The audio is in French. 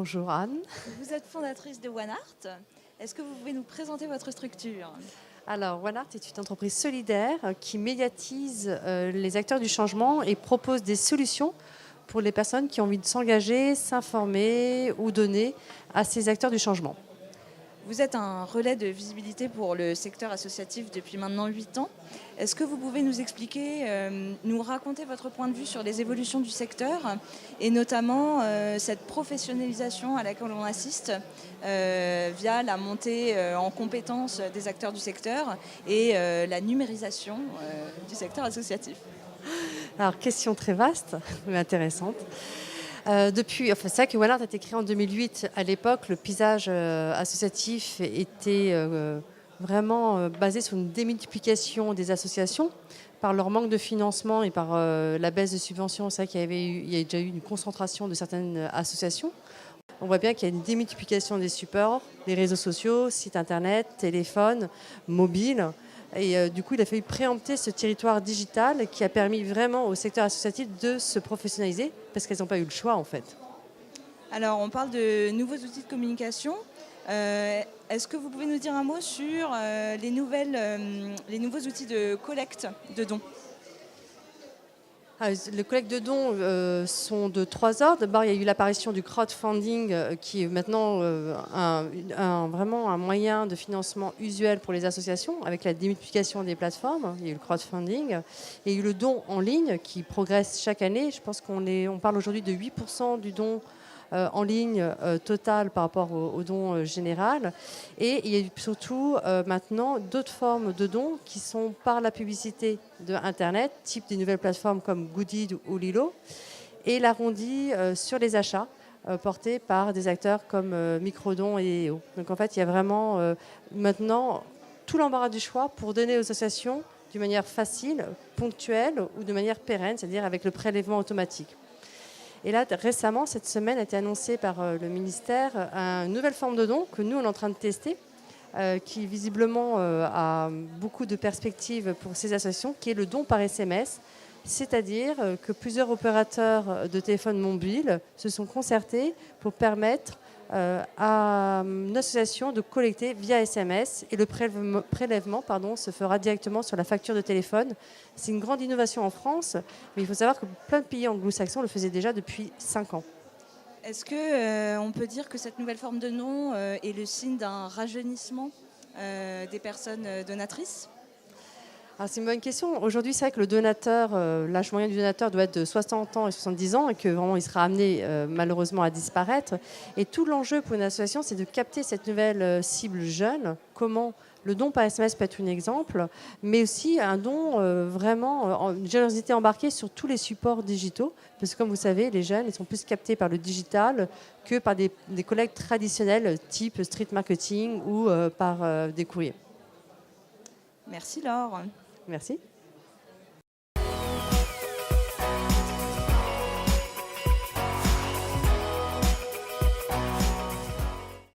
Bonjour Anne. Vous êtes fondatrice de OneArt. Est-ce que vous pouvez nous présenter votre structure ? Alors, OneArt est une entreprise solidaire qui médiatise les acteurs du changement et propose des solutions pour les personnes qui ont envie de s'engager, s'informer ou donner à ces acteurs du changement. Vous êtes un relais de visibilité pour le secteur associatif depuis maintenant 8 ans. Est-ce que vous pouvez nous expliquer, nous raconter votre point de vue sur les évolutions du secteur et notamment cette professionnalisation à laquelle on assiste via la montée en compétences des acteurs du secteur et la numérisation du secteur associatif ? Alors, question très vaste, mais intéressante. C'est vrai que OneArt a été créé en 2008. À l'époque, le paysage associatif était vraiment basé sur une démultiplication des associations par leur manque de financement et par la baisse de subventions. C'est vrai il y a déjà eu une concentration de certaines associations. On voit bien qu'il y a une démultiplication des supports, des réseaux sociaux, sites internet, téléphones, mobiles. Et du coup, il a fallu préempter ce territoire digital qui a permis vraiment au secteur associatif de se professionnaliser parce qu'elles n'ont pas eu le choix en fait. Alors, on parle de nouveaux outils de communication. Est-ce que vous pouvez nous dire un mot sur les nouveaux outils de collecte de dons ? Les collectes de dons sont de 3 ordres. D'abord, il y a eu l'apparition du crowdfunding qui est maintenant vraiment un moyen de financement usuel pour les associations avec la démultiplication des plateformes. Il y a eu le crowdfunding. Il y a eu le don en ligne qui progresse chaque année. Je pense qu'on parle aujourd'hui de 8% du don en ligne total par rapport au don général. Et il y a surtout maintenant d'autres formes de dons qui sont par la publicité de Internet, type des nouvelles plateformes comme Goodid ou Lilo, et l'arrondi sur les achats portés par des acteurs comme Microdon et EO. Donc en fait, il y a vraiment maintenant tout l'embarras du choix pour donner aux associations d'une manière facile, ponctuelle ou de manière pérenne, c'est-à-dire avec le prélèvement automatique. Et là, récemment, cette semaine, a été annoncée par le ministère une nouvelle forme de don que nous, on est en train de tester, qui visiblement a beaucoup de perspectives pour ces associations, qui est le don par SMS. C'est-à-dire que plusieurs opérateurs de téléphones mobiles se sont concertés pour permettre à une association de collecter via SMS et le prélèvement se fera directement sur la facture de téléphone. C'est une grande innovation en France, mais il faut savoir que plein de pays anglo-saxons le faisaient déjà depuis 5 ans. Est-ce qu'on peut dire que cette nouvelle forme de don est le signe d'un rajeunissement des personnes donatrices ? Alors, c'est une bonne question. Aujourd'hui, c'est vrai que le donateur, l'âge moyen du donateur doit être de 60 ans et 70 ans et que vraiment il sera amené malheureusement à disparaître. Et tout l'enjeu pour une association, c'est de capter cette nouvelle cible jeune. Comment le don par SMS peut être un exemple, mais aussi un don vraiment, une générosité embarquée sur tous les supports digitaux. Parce que comme vous savez, les jeunes ils sont plus captés par le digital que par des collectes traditionnelles type street marketing ou par des courriers. Merci Laure. Merci.